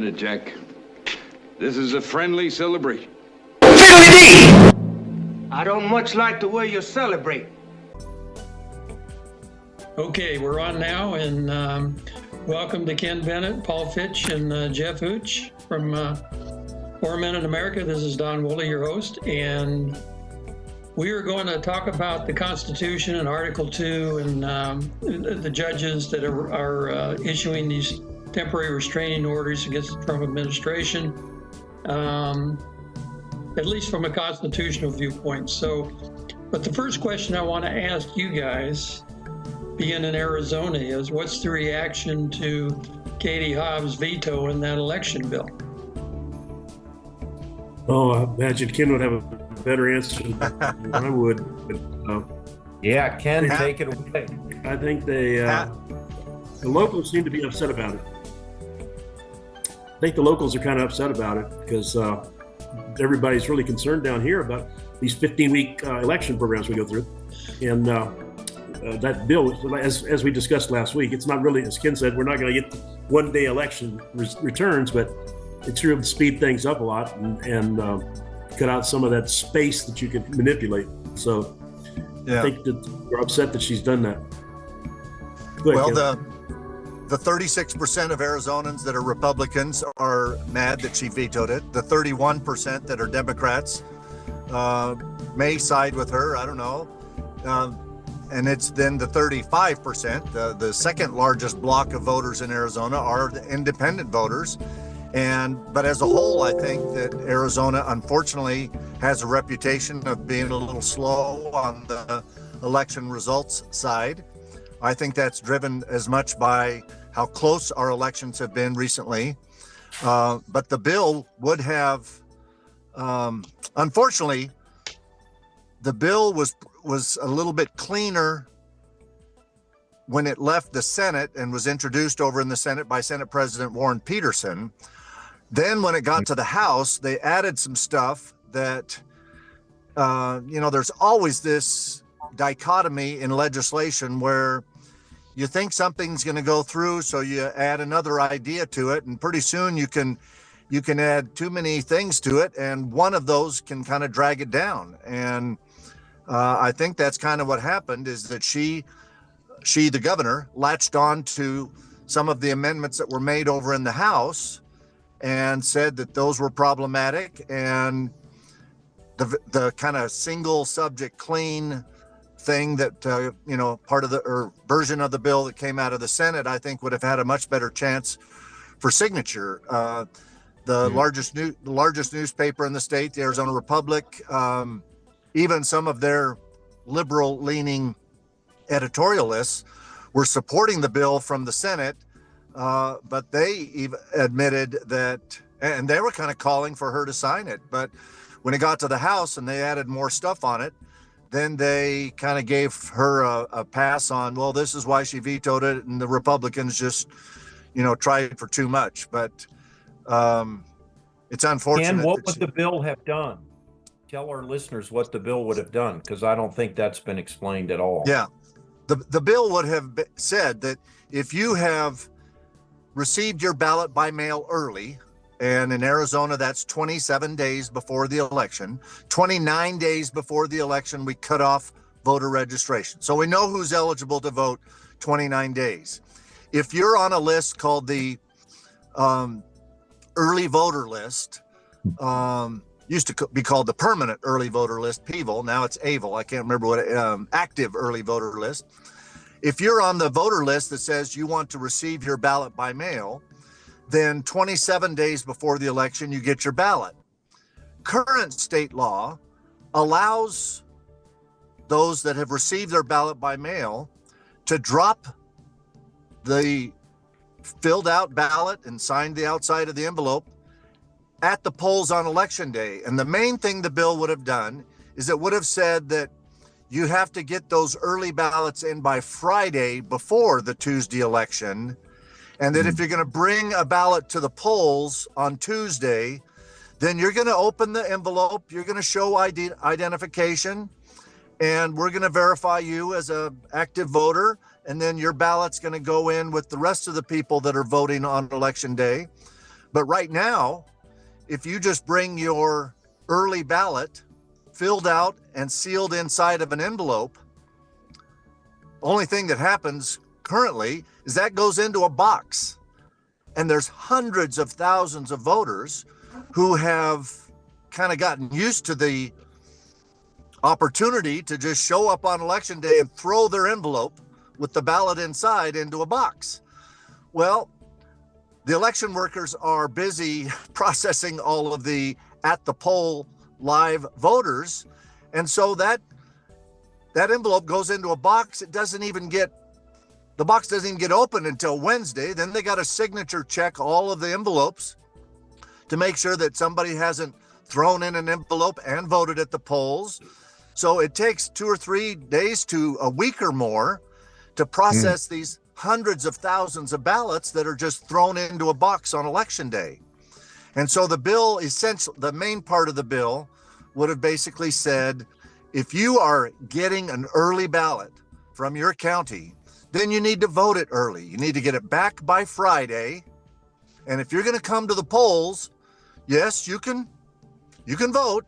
minute, Jack. This is a friendly celebration. I don't much like the way you celebrate. Okay, we're on now, and welcome to Ken Bennett, Paul Fitch, and Jeff Hooch from 4 Men in America. This is Don Woolley, your host, and we are going to talk about the Constitution and Article 2 and the judges that are issuing these temporary restraining orders against the Trump administration, at least from a constitutional viewpoint. So, but the first question I want to ask you guys, being in Arizona, is what's the reaction to Katie Hobbs' veto in that election bill? Oh, I imagine Ken would have a better answer than I would. But, yeah, Ken, take it away. I think the locals seem to be upset about it. I think the locals are kind of upset about it because everybody's really concerned down here about these 15-week election programs we go through. And that bill, as we discussed last week, it's not really, as Ken said, we're not going to get one-day election returns, but it's really speed things up a lot and cut out some of that space that you can manipulate. So yeah. I think that we're upset that she's done that. Well, the 36% of Arizonans that are Republicans are mad that she vetoed it. The 31% that are Democrats may side with her. I don't know. And it's then the 35%, the second largest block of voters in Arizona are the independent voters. But as a whole, I think that Arizona, unfortunately, has a reputation of being a little slow on the election results side. I think that's driven as much by how close our elections have been recently. But the bill would have, unfortunately, the bill was a little bit cleaner when it left the Senate and was introduced over in the Senate by Senate President Warren Peterson. Then when it got to the House, they added some stuff that, there's always this dichotomy in legislation where you think something's going to go through, so you add another idea to it, and pretty soon you can add too many things to it, and one of those can kind of drag it down. And I think that's kind of what happened, is that she, the governor, latched on to some of the amendments that were made over in the House and said that those were problematic, and the kind of single subject clean thing that part of the version of the bill that came out of the Senate, I think would have had a much better chance for signature. The largest newspaper in the state, the Arizona Republic, even some of their liberal leaning editorialists were supporting the bill from the Senate, but they even admitted that, and they were kind of calling for her to sign it. But when it got to the House and they added more stuff on it, then they kind of gave her a pass on, well, this is why she vetoed it, and the Republicans just, tried for too much. But it's unfortunate. And what would the bill have done? Tell our listeners what the bill would have done, because I don't think that's been explained at all. Yeah, the bill would have said that if you have received your ballot by mail early, and in Arizona, that's 27 days before the election. 29 days before the election, we cut off voter registration. So we know who's eligible to vote 29 days. If you're on a list called the early voter list, used to be called the permanent early voter list, PVOL. Now it's AVOL. I can't remember what active early voter list. If you're on the voter list that says you want to receive your ballot by mail, then 27 days before the election, you get your ballot. Current state law allows those that have received their ballot by mail to drop the filled out ballot and sign the outside of the envelope at the polls on election day. And the main thing the bill would have done is it would have said that you have to get those early ballots in by Friday before the Tuesday election. And that if you're going to bring a ballot to the polls on Tuesday, then you're going to open the envelope, you're going to show identification, and we're going to verify you as an active voter. And then your ballot's going to go in with the rest of the people that are voting on election day. But right now, if you just bring your early ballot filled out and sealed inside of an envelope, only thing that happens currently is that goes into a box. And there's hundreds of thousands of voters who have kind of gotten used to the opportunity to just show up on election day and throw their envelope with the ballot inside into a box. Well, the election workers are busy processing all of the at the poll live voters. And so that envelope goes into a box. The box doesn't even get opened until Wednesday. Then they got to signature check all of the envelopes to make sure that somebody hasn't thrown in an envelope and voted at the polls. So it takes 2 or 3 days to a week or more to process these hundreds of thousands of ballots that are just thrown into a box on election day. And so the bill, essentially, the main part of the bill would have basically said, if you are getting an early ballot from your county, then you need to vote it early. You need to get it back by Friday. And if you're going to come to the polls, yes, you can vote,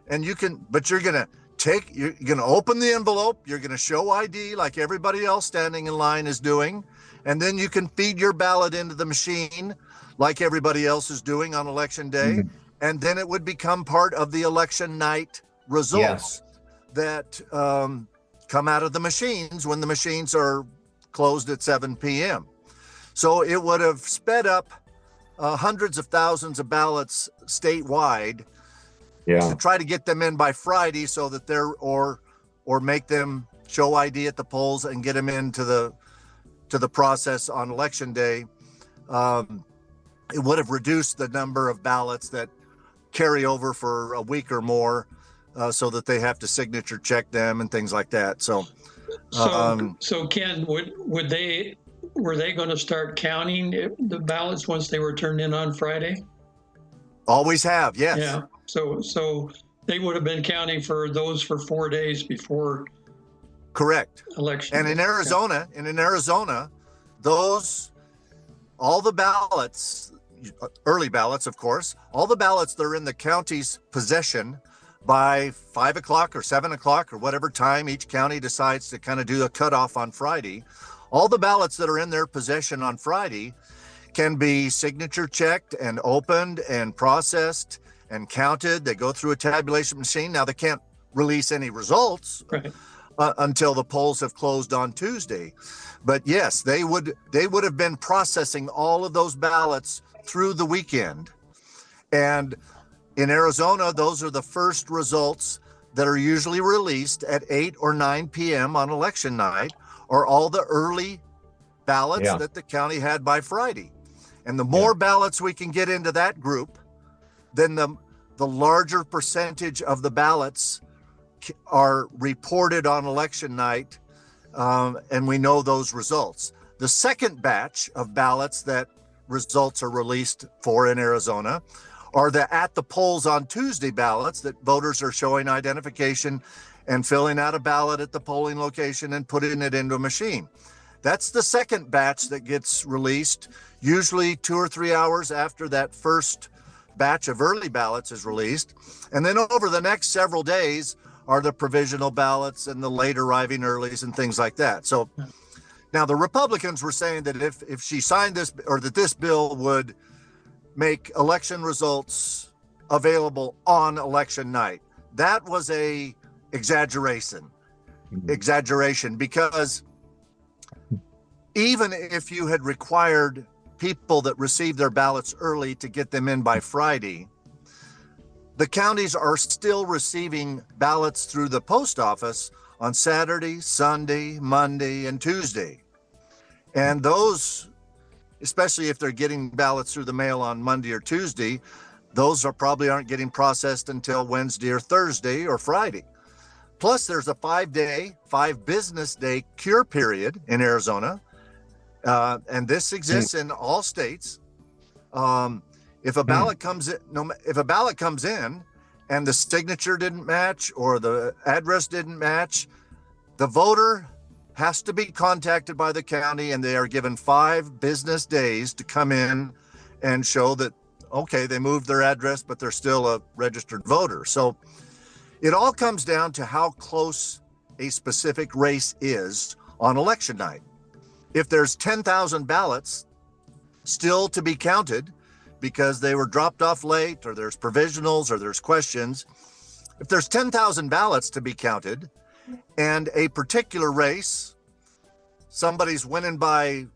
and but you're going to open the envelope. You're going to show ID like everybody else standing in line is doing. And then you can feed your ballot into the machine like everybody else is doing on election day. And then it would become part of the election night results that come out of the machines when the machines are closed at 7 p.m. So it would have sped up hundreds of thousands of ballots statewide to try to get them in by Friday so that or make them show ID at the polls and get them into the process on election day. It would have reduced the number of ballots that carry over for a week or more, so that they have to signature check them and things like that. So Ken, were they going to start counting the ballots once they were turned in on Friday? Always have, yes. Yeah. So they would have been counting for those for 4 days before. Correct. Election. And in Arizona, all the ballots, early ballots, of course, all the ballots that are in the county's possession by 5 o'clock or 7 o'clock or whatever time each county decides to kind of do a cutoff on Friday, all the ballots that are in their possession on Friday can be signature checked and opened and processed and counted. They go through a tabulation machine. Now they can't release any results until the polls have closed on Tuesday. But yes, they would have been processing all of those ballots through the weekend. And in Arizona, those are the first results that are usually released at 8 or 9 p.m. on election night, or all the early ballots that the county had by Friday. And the more ballots we can get into that group, then the larger percentage of the ballots are reported on election night, and we know those results. The second batch of ballots that results are released for in Arizona are the at the polls on Tuesday ballots that voters are showing identification and filling out a ballot at the polling location and putting it into a machine. That's the second batch that gets released, usually 2 or 3 hours after that first batch of early ballots is released. And then over the next several days are the provisional ballots and the late arriving earlies and things like that. So now the Republicans were saying that if she signed this, or that this bill would make election results available on election night. That was a exaggeration, because even if you had required people that received their ballots early to get them in by Friday, the counties are still receiving ballots through the post office on Saturday, Sunday, Monday, and Tuesday. And those, especially if they're getting ballots through the mail on Monday or Tuesday, those probably aren't getting processed until Wednesday or Thursday or Friday. Plus, there's a 5 business day cure period in Arizona. And this exists in all states. If a ballot comes in, and the signature didn't match or the address didn't match, the voter has to be contacted by the county, and they are given 5 business days to come in and show that okay, they moved their address, but they're still a registered voter. So it all comes down to how close a specific race is on election night. If there's 10,000 ballots still to be counted because they were dropped off late, or there's provisionals, or there's questions, if there's 10,000 ballots to be counted and a particular race, somebody's winning by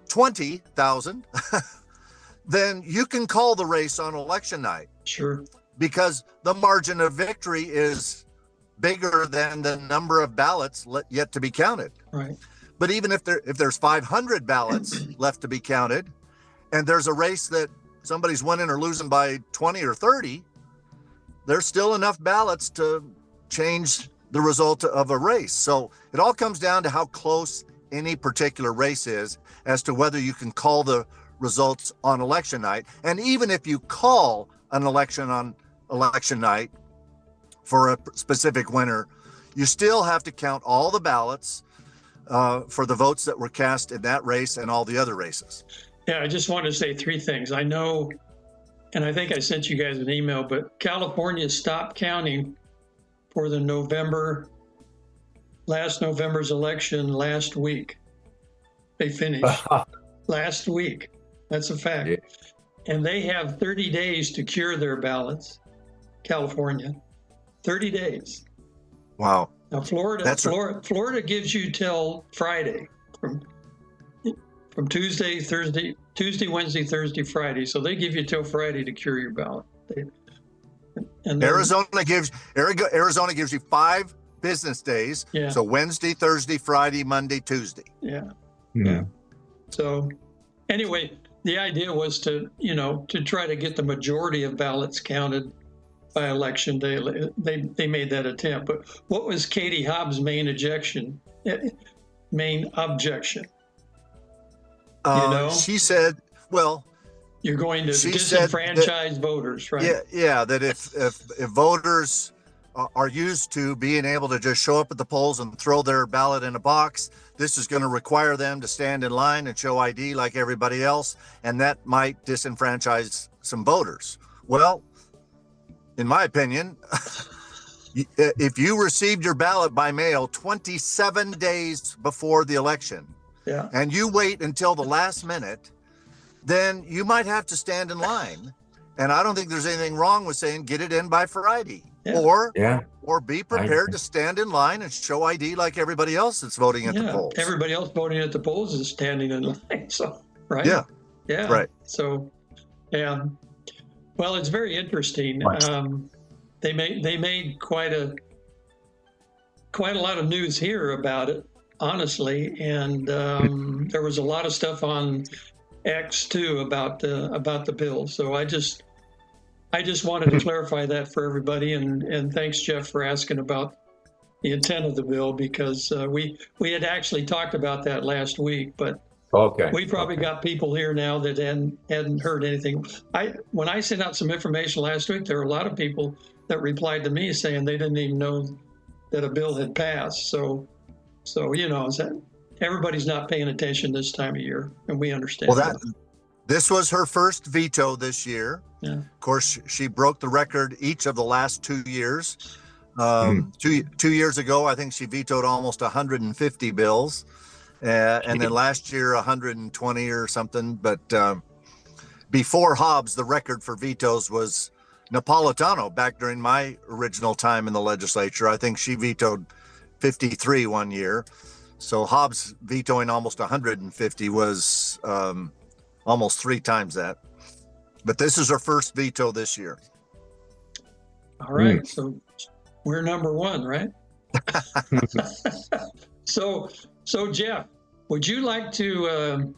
20,000, then you can call the race on election night. Sure. Because the margin of victory is bigger than the number of ballots yet to be counted. Right. But even if there's 500 ballots left to be counted, and there's a race that somebody's winning or losing by 20 or 30, there's still enough ballots to change the result of a race. So it all comes down to how close any particular race is as to whether you can call the results on election night. And even if you call an election on election night for a specific winner, you still have to count all the ballots for the votes that were cast in that race and all the other races. Yeah, I just want to say three things. I know, and I think I sent you guys an email, but California stopped counting for the last November's election last week. They finished last week. That's a fact. Yeah. And they have 30 days to cure their ballots, California. 30 days. Wow. Now, Florida gives you till Friday, from Tuesday, Wednesday, Thursday, Friday. So they give you till Friday to cure your ballot. And then, Arizona gives you 5 business days. Yeah. So Wednesday, Thursday, Friday, Monday, Tuesday. Yeah. Hmm. Yeah. So anyway, the idea was to try to get the majority of ballots counted by election day. They made that attempt. But what was Katie Hobbs' main objection? She said, well, you're going to she disenfranchise voters, right? Yeah, that if voters are used to being able to just show up at the polls and throw their ballot in a box, this is going to require them to stand in line and show ID like everybody else, and that might disenfranchise some voters. Well, in my opinion, if you received your ballot by mail 27 days before the election, yeah, and you wait until the last minute, then you might have to stand in line. And I don't think there's anything wrong with saying get it in by Friday, or be prepared to stand in line and show ID like everybody else that's voting at the polls. Everybody else voting at the polls is standing in line. So, right? Yeah. Right. So, yeah. Well, it's very interesting. They made quite a lot of news here about it, honestly, and there was a lot of stuff on X too about the bill. So I just wanted to clarify that for everybody, and thanks, Jeff, for asking about the intent of the bill, because we had actually talked about that last week, but we probably got people here now that hadn't heard anything. When I sent out some information last week, there were a lot of people that replied to me saying they didn't even know that a bill had passed. So everybody's not paying attention this time of year, and we understand. Well, this was her first veto this year. Yeah. Of course, she broke the record each of the last 2 years. 2 years ago, I think she vetoed almost 150 bills. And then last year, 120 or something. But before Hobbs, the record for vetoes was Napolitano back during my original time in the legislature. I think she vetoed 53 one year. So Hobbs vetoing almost 150 was almost 3 times that. But this is her first veto this year. All right. So we're number 1, right? So Jeff, would you like to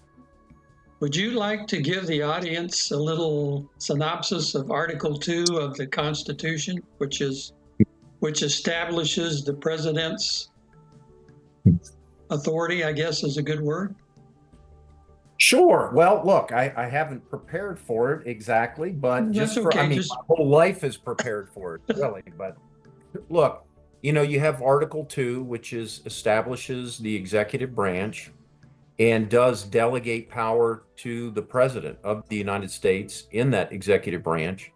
give the audience a little synopsis of Article 2 of the Constitution, which establishes the president's authority, I guess is a good word? Sure. Well, look, I haven't prepared for it exactly, but That's okay. my whole life is prepared for it, really. But look, you have Article 2, which establishes the executive branch, and does delegate power to the president of the United States in that executive branch.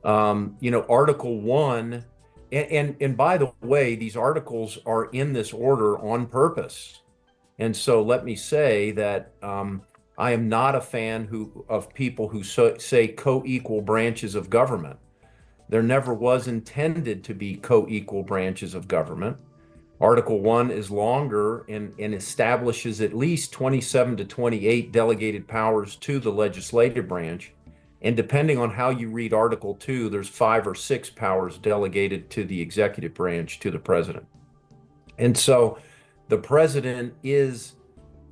Article 1, and by the way, these articles are in this order on purpose. And so let me say that I am not a fan of people who say co-equal branches of government. There never was intended to be co-equal branches of government. Article 1 is longer and establishes at least 27 to 28 delegated powers to the legislative branch. And depending on how you read Article 2, there's 5 or 6 powers delegated to the executive branch to the president. And so the president is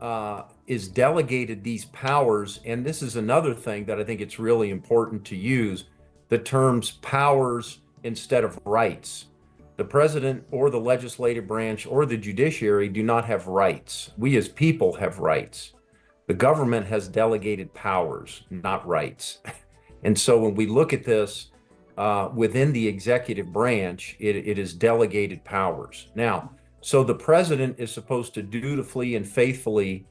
delegated these powers. And this is another thing that I think it's really important to use, the terms powers instead of rights. The president or the legislative branch or the judiciary do not have rights. We as people have rights. The government has delegated powers, not rights. And so when we look at this within the executive branch, it is delegated powers. Now, so the president is supposed to dutifully and faithfully,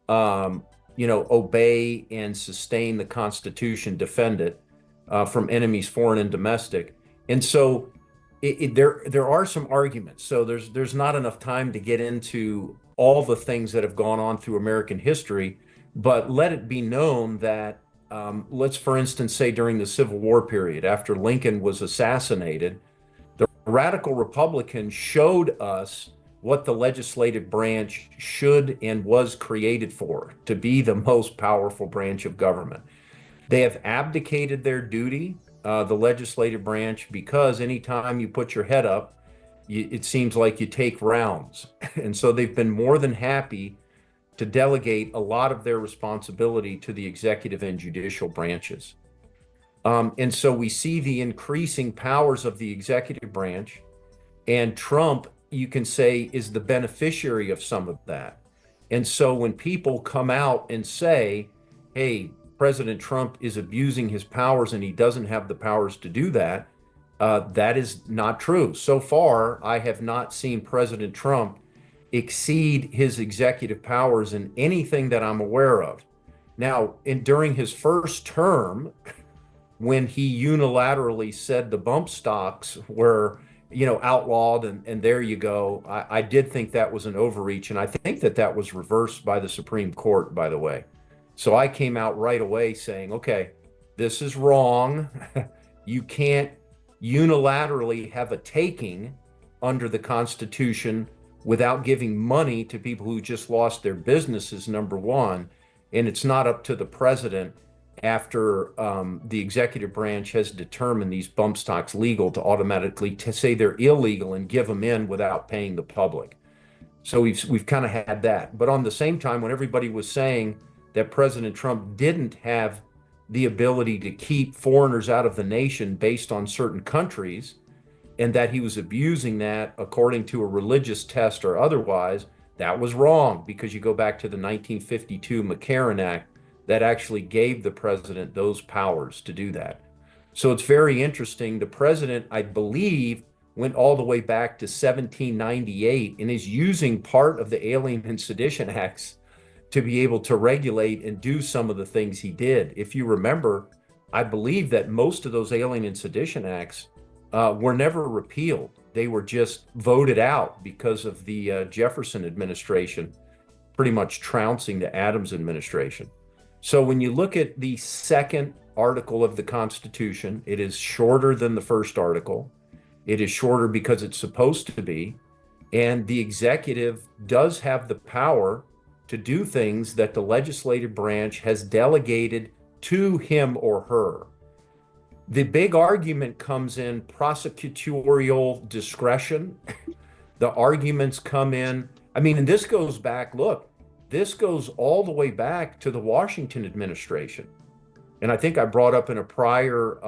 obey and sustain the Constitution, defend it from enemies, foreign and domestic. And so there are some arguments. So there's not enough time to get into all the things that have gone on through American history, but let it be known that let's, for instance, say during the Civil War period, after Lincoln was assassinated, the radical Republicans showed us what the legislative branch should and was created for, to be the most powerful branch of government. They have abdicated their duty, the legislative branch, because anytime you put your head up, it seems like you take rounds. And so they've been more than happy to delegate a lot of their responsibility to the executive and judicial branches. And so we see the increasing powers of the executive branch, and Trump, you can say, is the beneficiary of some of that. And so when people come out and say, hey, President Trump is abusing his powers and he doesn't have the powers to do that, that is not true. So far, I have not seen President Trump exceed his executive powers in anything that I'm aware of. Now, during his first term, when he unilaterally said the bump stocks were, outlawed, and there you go, I did think that was an overreach, and I think that was reversed by the Supreme Court, by the way. So I came out right away saying, okay, this is wrong. You can't unilaterally have a taking under the Constitution without giving money to people who just lost their businesses, number one. And it's not up to the president, after the executive branch has determined these bump stocks legal, to automatically say they're illegal and give them in without paying the public. So we've kind of had that. But on the same time, when everybody was saying that President Trump didn't have the ability to keep foreigners out of the nation based on certain countries, and that he was abusing that according to a religious test or otherwise, that was wrong, because you go back to the 1952 McCarran Act that actually gave the president those powers to do that. So it's very interesting. The president, I believe, went all the way back to 1798 and is using part of the Alien and Sedition Acts to be able to regulate and do some of the things he did. If you remember, I believe that most of those Alien and Sedition Acts were never repealed. They were just voted out because of the Jefferson administration pretty much trouncing the Adams administration. So when you look at the second article of the Constitution, it is shorter than the first article. It is shorter because it's supposed to be. And the executive does have the power to do things that the legislative branch has delegated to him or her. The big argument comes in prosecutorial discretion. The arguments come in, and this goes back, this goes all the way back to the Washington administration. And I think I brought up in a prior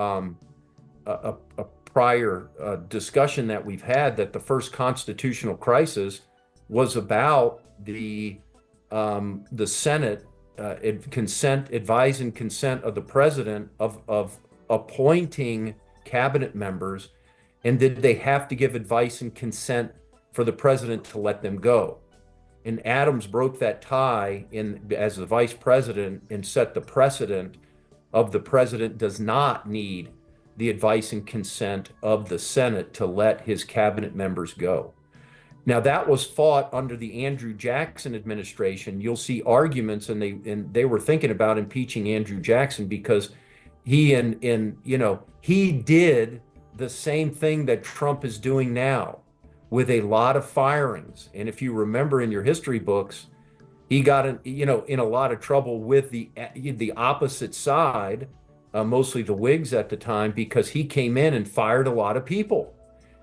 discussion that we've had that the first constitutional crisis was about the Senate advise and consent of the president of appointing cabinet members, and did they have to give advice and consent for the president to let them go? And Adams broke that tie as the vice president and set the precedent of the president does not need the advice and consent of the Senate to let his cabinet members go. Now, that was fought under the Andrew Jackson administration. You'll see arguments, and they were thinking about impeaching Andrew Jackson because he he did the same thing that Trump is doing now with a lot of firings. And if you remember in your history books, he got in a lot of trouble with the opposite side, mostly the Whigs at the time, because he came in and fired a lot of people.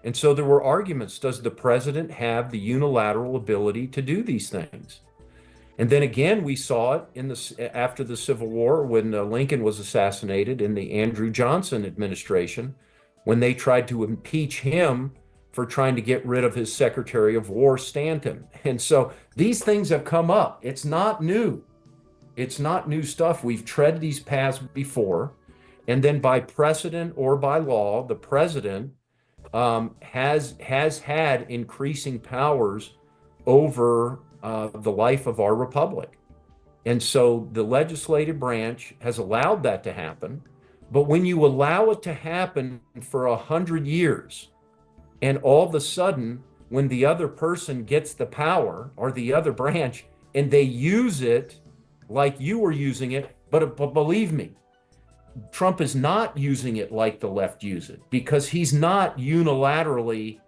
And so there were arguments. Does the president have the unilateral ability to do these things? And then again, we saw it after the Civil War when Lincoln was assassinated in the Andrew Johnson administration, when they tried to impeach him for trying to get rid of his Secretary of War, Stanton. And so these things have come up. It's not new. It's not new stuff. We've tread these paths before. And then by precedent or by law, the president has had increasing powers over the life of our republic. And so the legislative branch has allowed that to happen. But when you allow it to happen for 100 years, and all of a sudden, when the other person gets the power or the other branch, and they use it like you were using it, but believe me, Trump is not using it like the left use it, because he's not unilaterally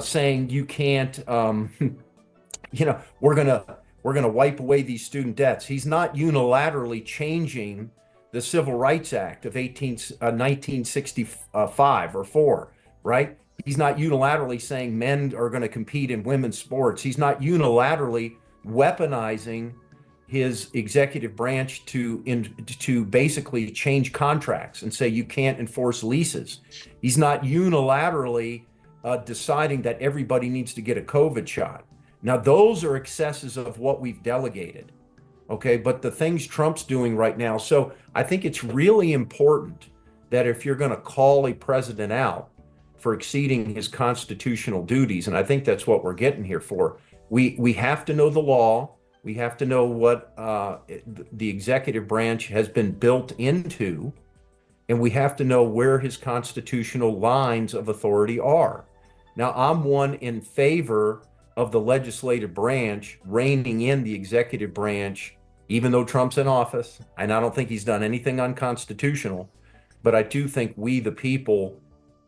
saying you can't, we're gonna wipe away these student debts. He's not unilaterally changing the Civil Rights Act of 1965 or 4, right? He's not unilaterally saying men are going to compete in women's sports. He's not unilaterally weaponizing his executive branch to basically change contracts and say you can't enforce leases. He's not unilaterally deciding that everybody needs to get a COVID shot. Now, those are excesses of what we've delegated, okay? But the things Trump's doing right now, so I think it's really important that if you're going to call a president out for exceeding his constitutional duties, and I think that's what we're getting here for, we have to know the law. We have to know what the executive branch has been built into, and we have to know where his constitutional lines of authority are. Now, I'm one in favor of the legislative branch reining in the executive branch, even though Trump's in office, and I don't think he's done anything unconstitutional, but I do think we, the people,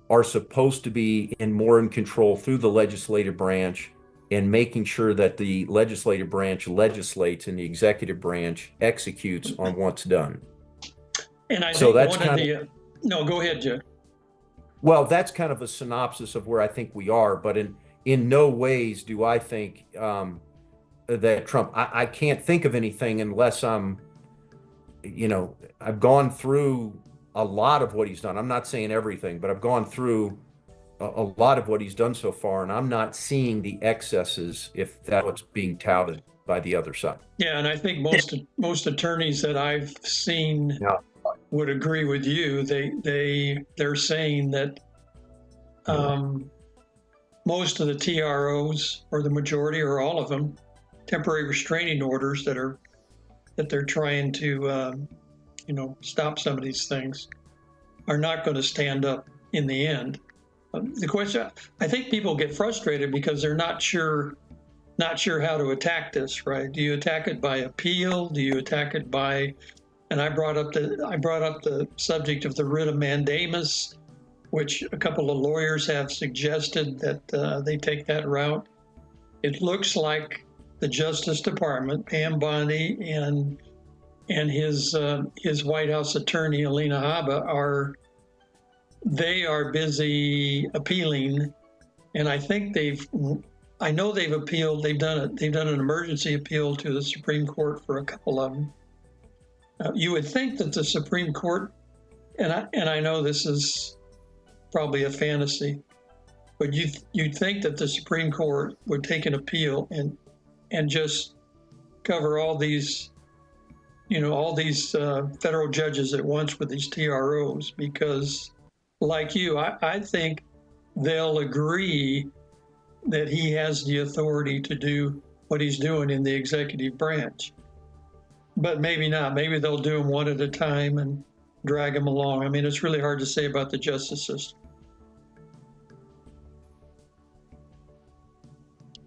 are supposed to be more in control through the legislative branch and making sure that the legislative branch legislates and the executive branch executes on what's done. And I so think that's no, go ahead, Joe. Well, that's kind of a synopsis of where I think we are, but in no ways do I think that Trump, I can't think of anything unless I've gone through a lot of what he's done. I'm not saying everything, but I've gone through a lot of what he's done so far, and I'm not seeing the excesses if that's what's being touted by the other side. Yeah, and I think most attorneys that I've seen would agree with you. They're saying that most of the TROs, or the majority or all of them, temporary restraining orders that they're trying to stop some of these things, are not going to stand up in the end. The question, I think people get frustrated because they're not sure how to attack this, right? Do you attack it by appeal? Do you attack it by, and I brought up the subject of the writ of mandamus, which a couple of lawyers have suggested that they take that route. It looks like the Justice Department, Pam Bondi and his White House attorney, Alina Habba, are busy appealing, and I think I know they've appealed. They've done an emergency appeal to the Supreme Court for a couple of them. You would think that the Supreme Court, and I know this is probably a fantasy, but you'd think that the Supreme Court would take an appeal and just cover all these federal judges at once with these TROs, because like you, I think they'll agree that he has the authority to do what he's doing in the executive branch. But maybe not. Maybe they'll do them one at a time and drag them along. I mean, it's really hard to say about the justice system.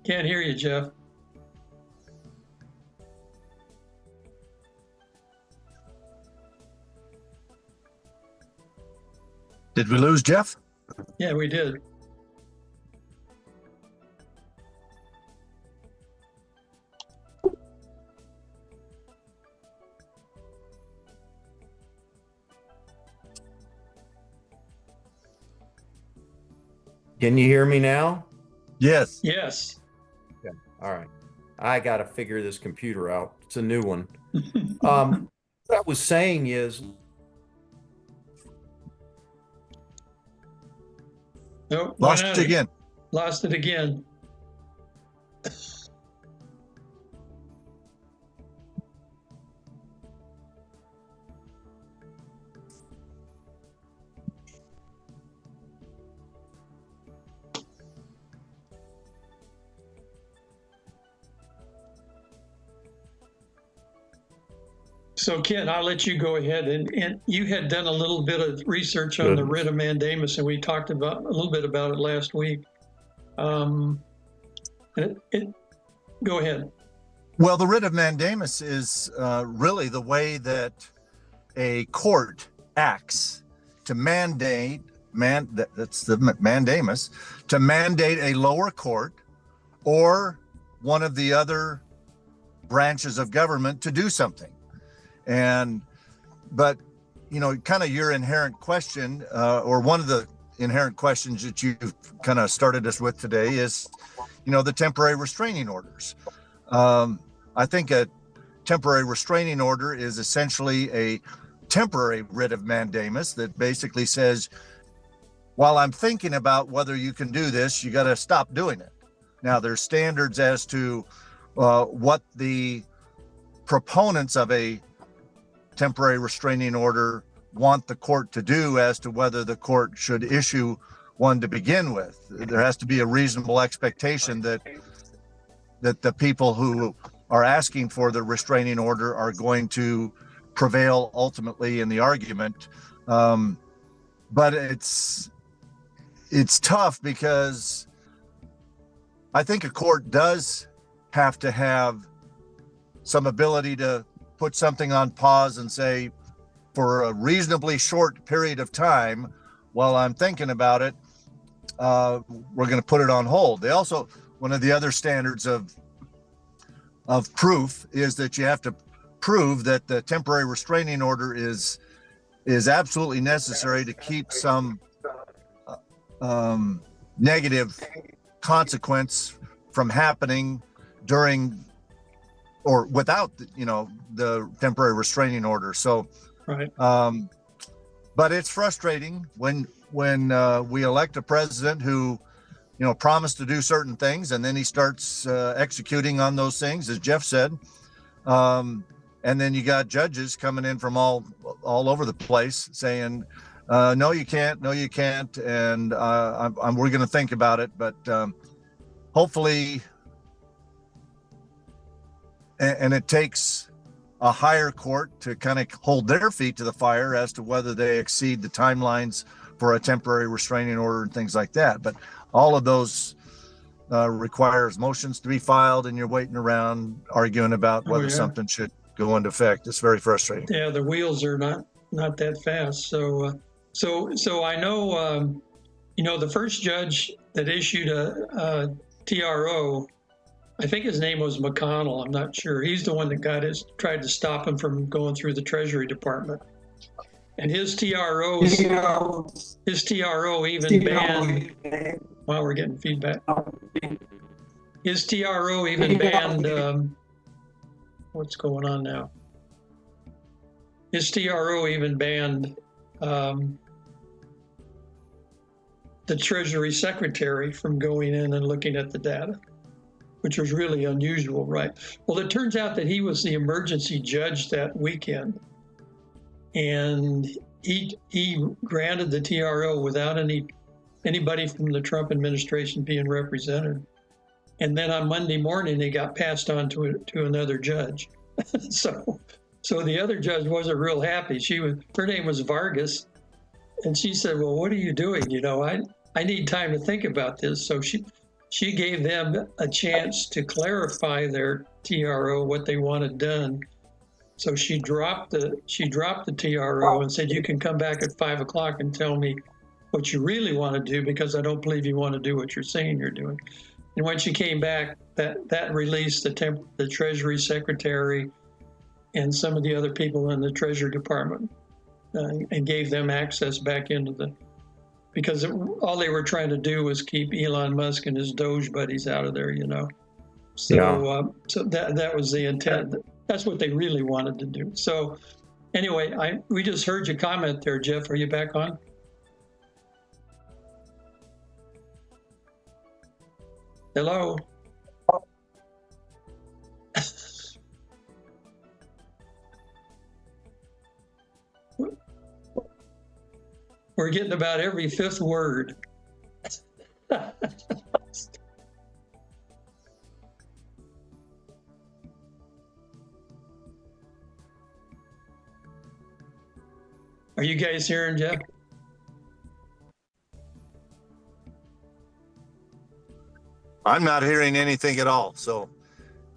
Can't hear you, Jeff. Did we lose Jeff? Yeah, we did. Can you hear me now? Yes. Yes. Okay. All right. I got to figure this computer out. It's a new one. What I was saying is, Nope, Lost it again. Lost it again. So Ken, I'll let you go ahead, and you had done a little bit of research on the writ of mandamus, and we talked about a little bit about it last week. Go ahead. Well, the writ of mandamus is really the way that a court acts to mandate, that's the mandamus, to mandate a lower court or one of the other branches of government to do something. But you know, kind of your inherent question, or one of the inherent questions that you've kind of started us with today is, you know, the temporary restraining orders. I think a temporary restraining order is essentially a temporary writ of mandamus that basically says, while I'm thinking about whether you can do this, you got to stop doing it. Now, there's standards as to what the proponents of a temporary restraining order want the court to do as to whether the court should issue one to begin with. There has to be a reasonable expectation that the people who are asking for the restraining order are going to prevail ultimately in the argument. But it's tough because I think a court does have to have some ability to put something on pause and say, for a reasonably short period of time, while I'm thinking about it, we're going to put it on hold. They also, one of the other standards of proof is that you have to prove that the temporary restraining order is absolutely necessary to keep some negative consequence from happening during or without, you know, the temporary restraining order. So, right. But it's frustrating when we elect a president who, you know, promised to do certain things and then he starts executing on those things, as Jeff said. And then you got judges coming in from all over the place saying, no, you can't, no, you can't. And we're going to think about it, but hopefully, and it takes a higher court to kind of hold their feet to the fire as to whether they exceed the timelines for a temporary restraining order and things like that. But all of those requires motions to be filed, and you're waiting around arguing about whether something should go into effect. It's very frustrating. Yeah, the wheels are not that fast. So I know, you know, the first judge that issued a TRO, I think his name was McConnell. I'm not sure. He's the one that tried to stop him from going through the Treasury Department. And his TRO even banned. Wow, we're getting feedback. His TRO even banned. What's going on now? His TRO even banned the Treasury Secretary from going in and looking at the data, which was really unusual, right? Well, it turns out that he was the emergency judge that weekend, and he granted the TRO without anybody from the Trump administration being represented. And then on Monday morning, they got passed on to another judge. so the other judge wasn't real happy. Her name was Vargas. And she said, well, what are you doing? You know, I need time to think about this. So she gave them a chance to clarify their TRO, what they wanted done. So she dropped the TRO and said, you can come back at 5 o'clock and tell me what you really want to do, because I don't believe you want to do what you're saying you're doing. And when she came back, that released the Treasury Secretary and some of the other people in the Treasury Department and gave them access back into because all they were trying to do was keep Elon Musk and his Doge buddies out of there, you know. So, yeah. So that was the intent. That's what they really wanted to do. So anyway, we just heard your comment there, Jeff. Are you back on? Hello? We're getting about every fifth word. Are you guys hearing Jeff? I'm not hearing anything at all. So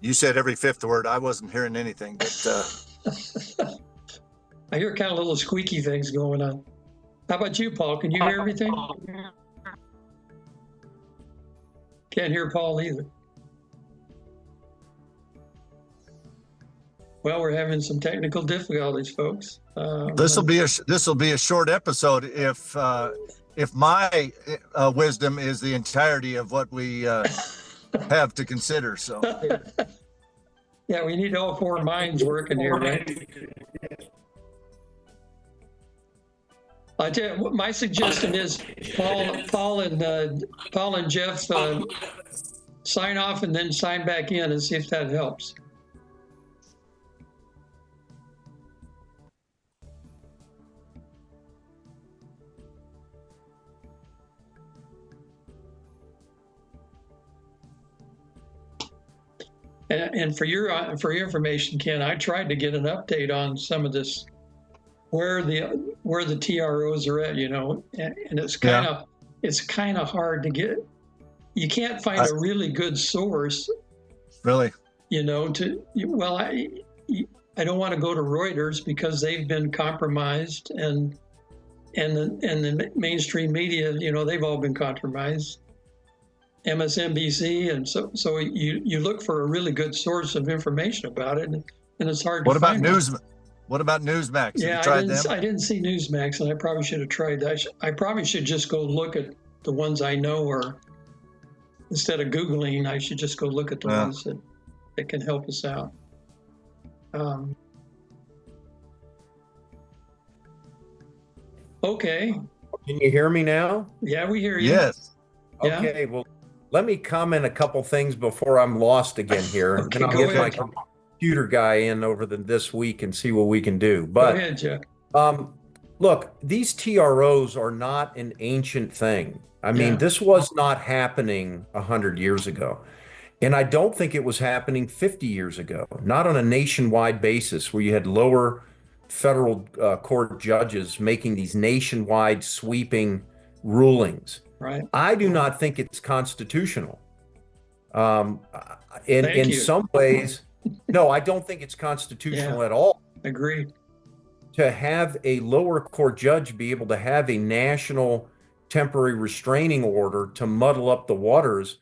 you said every fifth word. I wasn't hearing anything, but I hear kind of little squeaky things going on. How about you, Paul? Can you hear everything? Can't hear Paul either. Well, we're having some technical difficulties, folks. This will be a short episode if my wisdom is the entirety of what we have to consider. So yeah, we need all four minds working here, right? I tell you, my suggestion is Paul and Jeff sign off and then sign back in and see if that helps. And for your information, Ken, I tried to get an update on some of this, where the TROs are at, you know, and it's kind of hard to get. You can't find a really good source. Really? You know, I don't want to go to Reuters because they've been compromised, and the mainstream media, you know, they've all been compromised. MSNBC, and so you look for a really good source of information about it, and it's hard to find. What about Newsmax? Yeah, I didn't see Newsmax, and I probably should have tried that. I probably should just go look at the ones I know, or instead of Googling, I should just go look at the ones that can help us out. Okay. Can you hear me now? Yeah, we hear you. Yes. Okay, well, let me comment a couple things before I'm lost again here. Okay, and I'll get my computer guy in over this week and see what we can do. But go ahead, Jeff. Look, these TROs are not an ancient thing. I mean, this was not happening 100 years ago. And I don't think it was happening 50 years ago, not on a nationwide basis where you had lower federal court judges making these nationwide sweeping rulings. Right. I do not think it's constitutional. In some ways, no, I don't think it's constitutional at all. Agreed. To have a lower court judge be able to have a national temporary restraining order to muddle up the waters,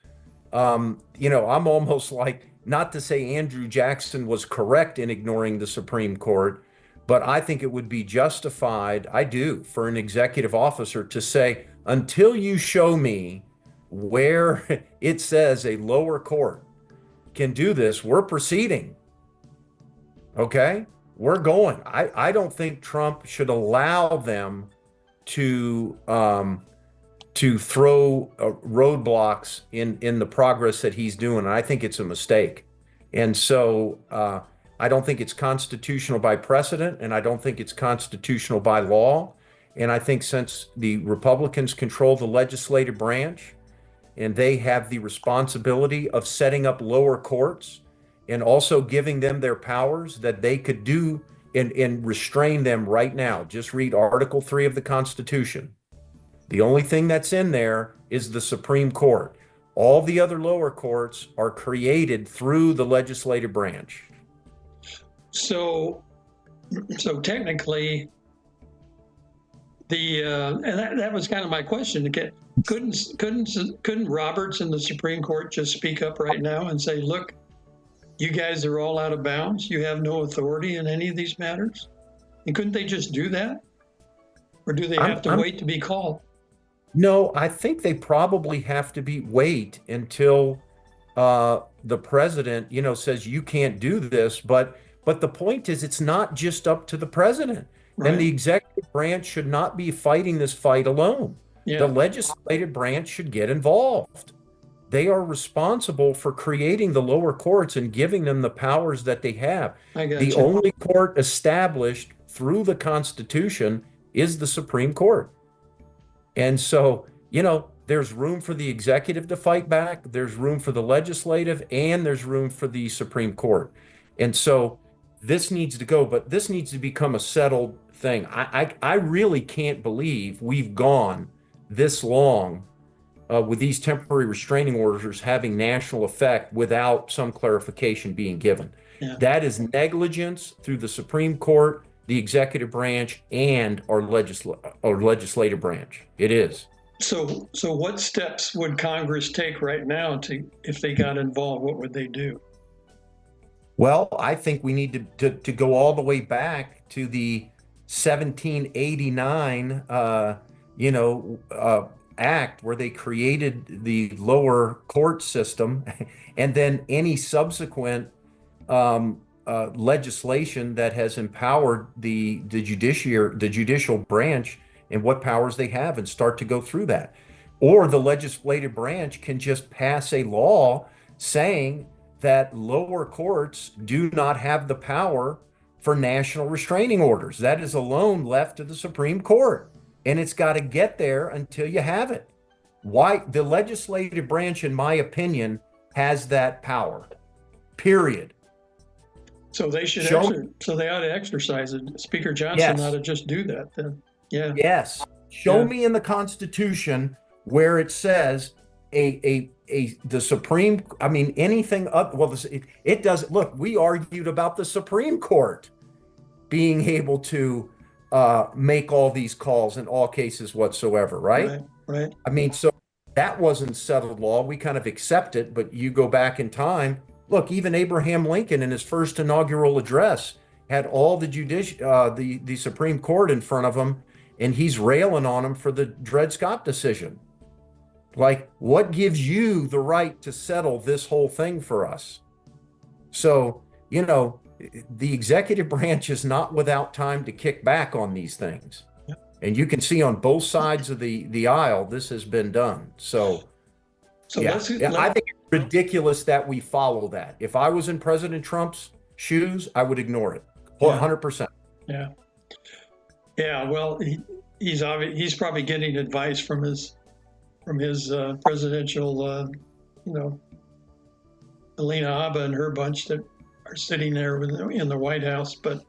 you know, I'm almost like, not to say Andrew Jackson was correct in ignoring the Supreme Court, but I think it would be justified, I do, for an executive officer to say, until you show me where it says a lower court can do this, we're proceeding. Okay? We're going. I don't think Trump should allow them to throw roadblocks in the progress that he's doing. And I think it's a mistake. And so I don't think it's constitutional by precedent, and I don't think it's constitutional by law. And I think since the Republicans control the legislative branch, and they have the responsibility of setting up lower courts and also giving them their powers that they could do and restrain them right now. Just read Article 3 of the Constitution. The only thing that's in there is the Supreme Court. All the other lower courts are created through the legislative branch. So technically, and that was kind of my question. Couldn't Roberts and the Supreme Court just speak up right now and say, look, you guys are all out of bounds. You have no authority in any of these matters? And couldn't they just do that? Or do they have to wait to be called? No, I think they probably have to wait until the president, says you can't do this. But the point is, it's not just up to the president. Right. And the executive branch should not be fighting this fight alone. Yeah. The legislative branch should get involved. They are responsible for creating the lower courts and giving them the powers that they have. The only court established through the Constitution is the Supreme Court. And so, there's room for the executive to fight back, there's room for the legislative, and there's room for the Supreme Court. And so this needs to go, but this needs to become a settled thing. I really can't believe we've gone this long with these temporary restraining orders having national effect without some clarification being given. Yeah. That is negligence through the Supreme Court, the executive branch, and our legislative branch. It is. So what steps would Congress take right now if they got involved? What would they do? Well, I think we need to go all the way back to the 1789, act where they created the lower court system, and then any subsequent legislation that has empowered the judicial branch and what powers they have, and start to go through that. Or the legislative branch can just pass a law saying that lower courts do not have the power for national restraining orders. That is alone left to the Supreme Court. And it's got to get there until you have it. Why? The legislative branch, in my opinion, has that power. Period. So they should. So they ought to exercise it. Speaker Johnson ought to just do that then. Yeah. Yes. Show me in the Constitution where it says the Supreme. I mean, anything up. Well, it doesn't. Look, we argued about the Supreme Court being able to make all these calls in all cases whatsoever, right? Right. I mean, so that wasn't settled law. We kind of accept it, but you go back in time. Look, even Abraham Lincoln in his first inaugural address had all the Supreme Court in front of him, and he's railing on him for the Dred Scott decision. Like, what gives you the right to settle this whole thing for us? So, the executive branch is not without time to kick back on these things. Yep. And you can see on both sides of the aisle, this has been done. I think it's ridiculous that we follow that. If I was in President Trump's shoes, I would ignore it 100%. Yeah. Yeah. Well, he's probably getting advice from his presidential, Alina Habba and her bunch that are sitting there in the White House. But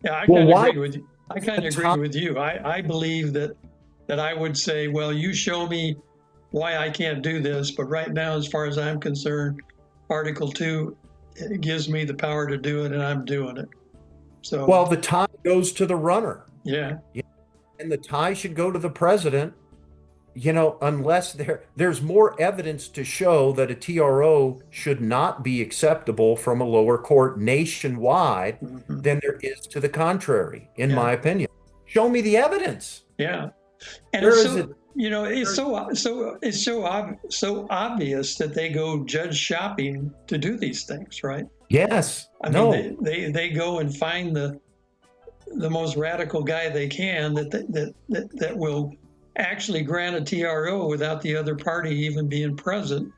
yeah, I kind of agree with you. I believe that I would say, well, you show me why I can't do this. But right now, as far as I'm concerned, Article 2, it gives me the power to do it, and I'm doing it. So, well, the tie goes to the runner. Yeah. And the tie should go to the president, unless there's more evidence to show that a TRO should not be acceptable from a lower court nationwide than there is to the contrary, in my opinion. Show me the evidence. Yeah. And it's so obvious that they go judge shopping to do these things, right? Yes. I mean, they go and find the most radical guy they can that will actually grant a TRO without the other party even being present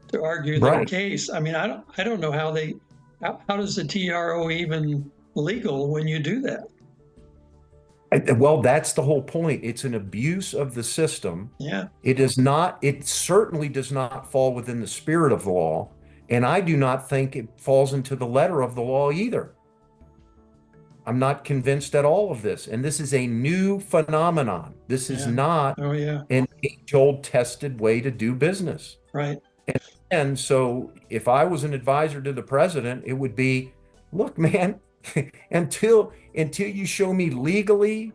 to argue their case. I mean, I don't know how does the TRO even legal when you do that? Well, that's the whole point. It's an abuse of the system. Yeah. It certainly does not fall within the spirit of the law. And I do not think it falls into the letter of the law either. I'm not convinced at all of this. And this is a new phenomenon. This is not an age-old tested way to do business. Right. And so if I was an advisor to the president, it would be, look, man, until you show me legally,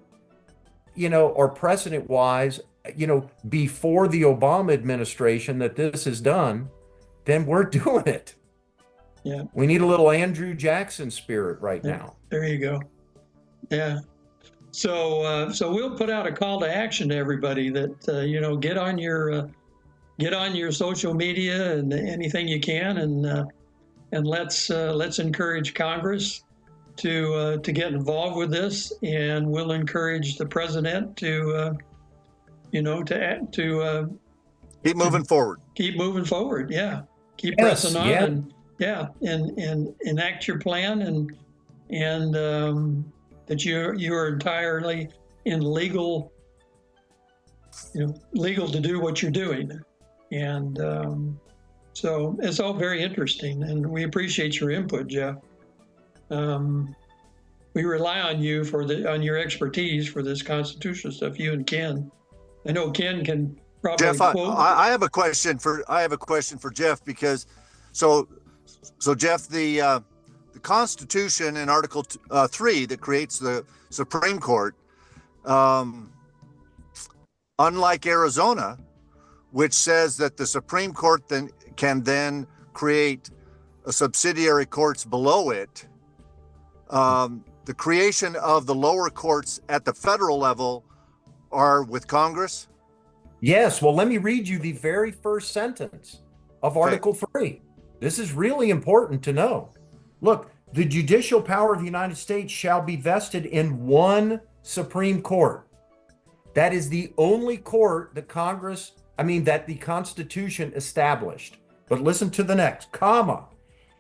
or precedent-wise, before the Obama administration that this is done, then we're doing it. Yeah. We need a little Andrew Jackson spirit right now. There you go. Yeah. So we'll put out a call to action to everybody that get on your social media and anything you can, and let's encourage Congress to get involved with this, and we'll encourage the president to keep moving forward. Keep moving forward. Yeah. Keep pressing on and enact your plan, and that you are entirely legal to do what you're doing. And so it's all very interesting, and we appreciate your input, Jeff. We rely on you on your expertise for this constitutional stuff. You and Ken. I know Ken can probably Jeff, I have a question for Jeff, because so Jeff, the Constitution in Article 3 that creates the Supreme Court, unlike Arizona, which says that the Supreme Court can create a subsidiary courts below it, the creation of the lower courts at the federal level are with Congress? Yes. Well, let me read you the very first sentence of Article 3. This is really important to know. Look, the judicial power of the United States shall be vested in one Supreme Court. That is the only court that that the Constitution established. But listen to the next, comma,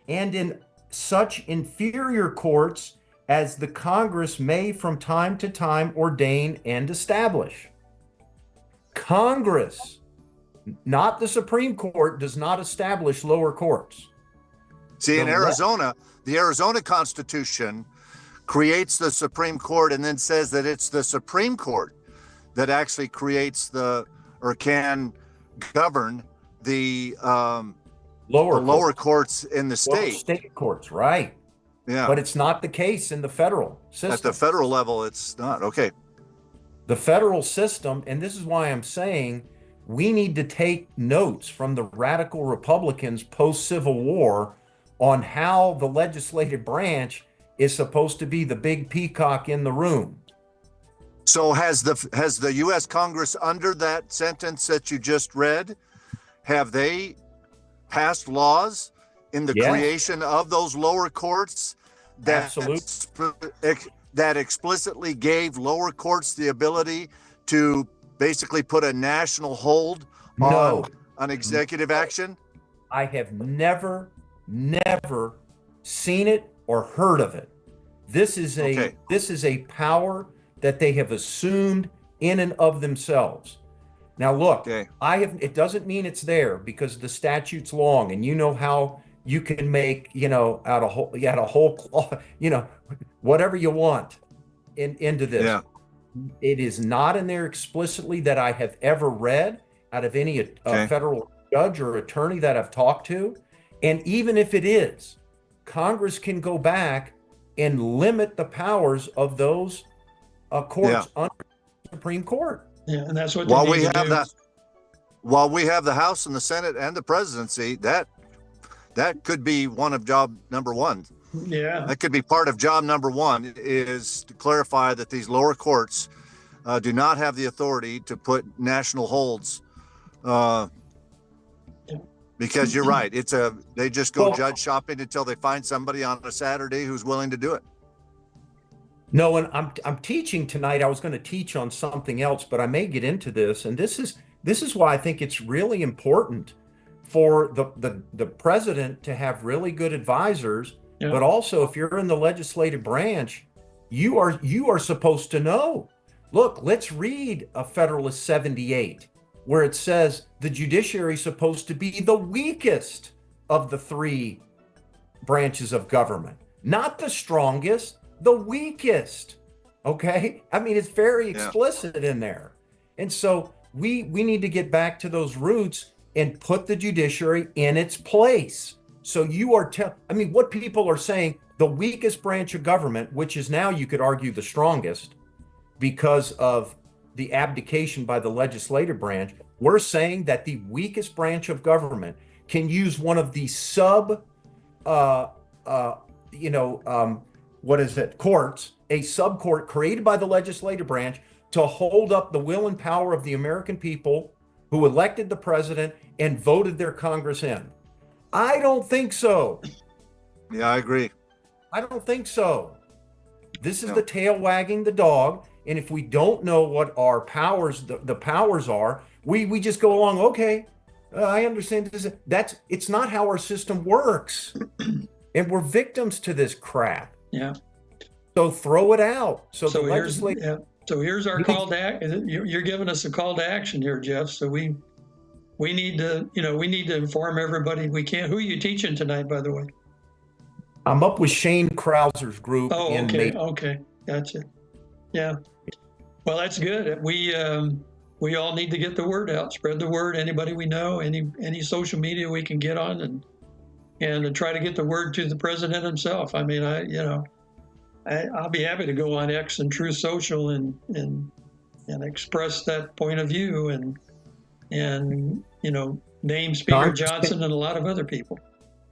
and in such inferior courts as the Congress may from time to time ordain and establish. Congress, not the Supreme Court, does not establish lower courts. See, in Arizona, the Arizona Constitution creates the Supreme Court and then says that it's the Supreme Court that actually creates or can govern the lower courts in the state. State courts, right. Yeah. But it's not the case in the federal system. At the federal level, it's not. Okay. The federal system, and this is why I'm saying we need to take notes from the radical Republicans post-Civil War on how the legislative branch is supposed to be the big peacock in the room. So has the U.S. Congress, under that sentence that you just read, have they passed laws in the creation of those lower courts that explicitly gave lower courts the ability to basically put a national hold on executive action? I have never seen it or heard of it. This is a power that they have assumed in and of themselves. Now look, it doesn't mean it's there, because the statute's long, and you know how you can make, out a whole, whatever you want into this. Yeah. It is not in there explicitly that I have ever read out of any federal judge or attorney that I've talked to. And even if it is, Congress can go back and limit the powers of those courts under the Supreme Court. Yeah, and that's what while we have the House and the Senate and the presidency, that could be one of job number one. Yeah, that could be part of job number one, is to clarify that these lower courts do not have the authority to put national holds. Because you're right, they just go judge shopping until they find somebody on a Saturday who's willing to do it. No, and I'm teaching tonight. I was going to teach on something else, but I may get into this. And this is why I think it's really important for the president to have really good advisors. Yeah. But also, if you're in the legislative branch, You are supposed to know. Look, let's read a Federalist 78, where it says the judiciary is supposed to be the weakest of the three branches of government, not the strongest, the weakest. Okay? I mean, it's very explicit in there. And so we need to get back to those roots and put the judiciary in its place. So you are I mean, what people are saying, the weakest branch of government, which is now, you could argue, the strongest because of the abdication by the legislative branch, we're saying that the weakest branch of government can use one of the courts, a subcourt created by the legislative branch, to hold up the will and power of the American people who elected the president and voted their Congress in. I don't think so. Yeah, I agree. I don't think so. This is the tail wagging the dog. And if we don't know what our powers, the powers are, we just go along, okay, I understand this. It's not how our system works. And we're victims to this crap. Yeah. So throw it out. So here's our call to action. You're giving us a call to action here, Jeff. So we need to inform everybody we can. Who are you teaching tonight, by the way? I'm up with Shane Krauser's group. Oh, okay. Gotcha. Yeah. Well, that's good. We all need to get the word out, spread the word. Anybody we know, any social media we can get on, and try to get the word to the president himself. I mean, I'll be happy to go on X and Truth Social and express that point of view and name Speaker Johnson and a lot of other people.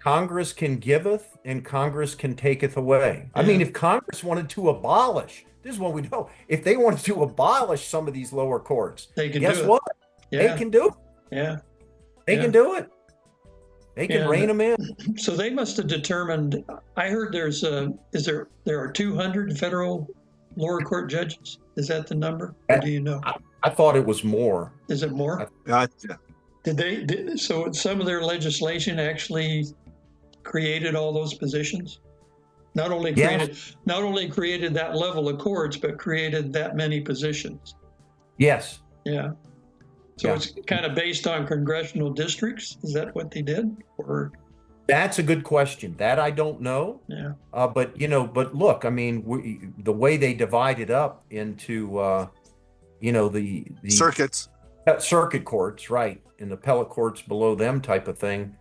Congress can giveth and Congress can taketh away. I mean, if Congress wanted to abolish, this is what we know. If they wanted to abolish some of these lower courts, they can guess what? Yeah. They can do it. Yeah. They can do it. They can rein them in. So they must have determined. I heard there are 200 federal lower court judges. Is that the number? Or do you know? I thought it was more. Is it more? Gotcha. So some of their legislation actually created all those positions? Not only created that level of courts, but created that many positions. Yes. Yeah. So it's kind of based on congressional districts. Is that what they did? Or that's a good question. That I don't know. Yeah. But look, I mean, the way they divided up into, the circuits, circuit courts, right, and the appellate courts below them type of thing.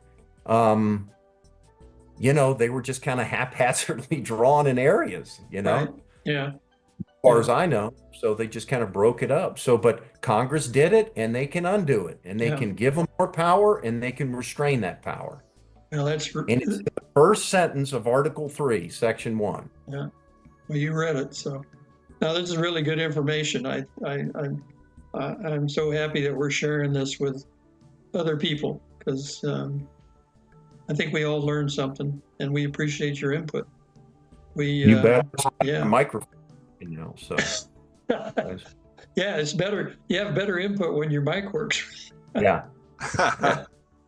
They were just kind of haphazardly drawn in areas, Right. Yeah. As far as I know. So they just kind of broke it up. But Congress did it, and they can undo it, and they can give them more power, and they can restrain that power. Well, and it's the first sentence of Article 3, Section 1. Yeah. Well, you read it, so now this is really good information. I'm so happy that we're sharing this with other people because I think we all learned something, and we appreciate your input. You bet. Yeah. Microphone, so. Yeah, it's better. You have better input when your mic works. Yeah.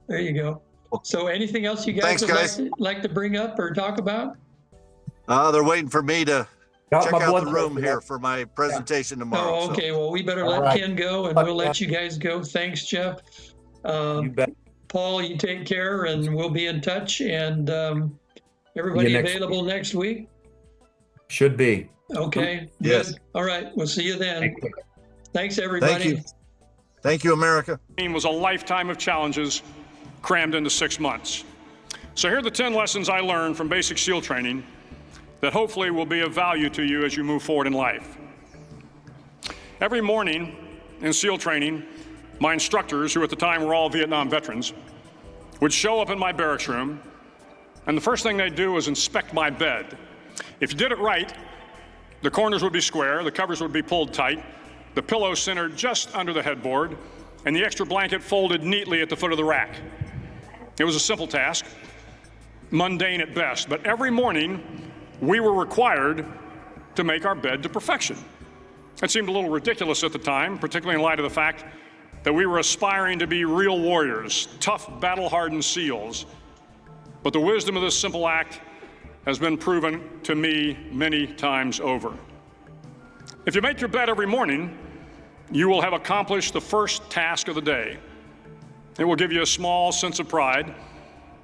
There you go. So anything else you guys would like to bring up or talk about? They're waiting for me to check out the room here for my presentation tomorrow. Oh, okay. Well, we better let Ken go, and we'll let you guys go. Thanks, Jeff. You bet. Paul, you take care, and we'll be in touch. And everybody available next week? Should be. Okay. Yes. Good. All right. We'll see you then. Thanks, everybody. Thank you. Thank you, America. It was a lifetime of challenges crammed into 6 months. So here are the 10 lessons I learned from basic SEAL training that hopefully will be of value to you as you move forward in life. Every morning in SEAL training, my instructors, who at the time were all Vietnam veterans, would show up in my barracks room, and the first thing they'd do was inspect my bed. If you did it right, the corners would be square, the covers would be pulled tight, the pillow centered just under the headboard, and the extra blanket folded neatly at the foot of the rack. It was a simple task, mundane at best, but every morning we were required to make our bed to perfection. It seemed a little ridiculous at the time, particularly in light of the fact that we were aspiring to be real warriors, tough, battle-hardened SEALs. But the wisdom of this simple act has been proven to me many times over. If you make your bed every morning, you will have accomplished the first task of the day. It will give you a small sense of pride,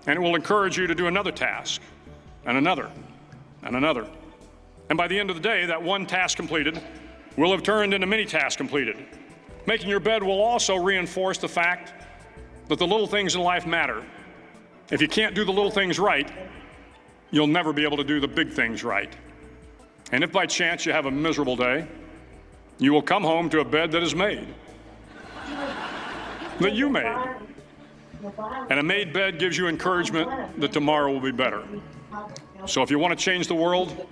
and it will encourage you to do another task, and another, and another. And by the end of the day, that one task completed will have turned into many tasks completed. Making your bed will also reinforce the fact that the little things in life matter. If you can't do the little things right, you'll never be able to do the big things right. And if by chance you have a miserable day, you will come home to a bed that is made, that you made. And a made bed gives you encouragement that tomorrow will be better. So if you want to change the world,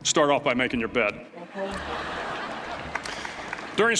start off by making your bed. During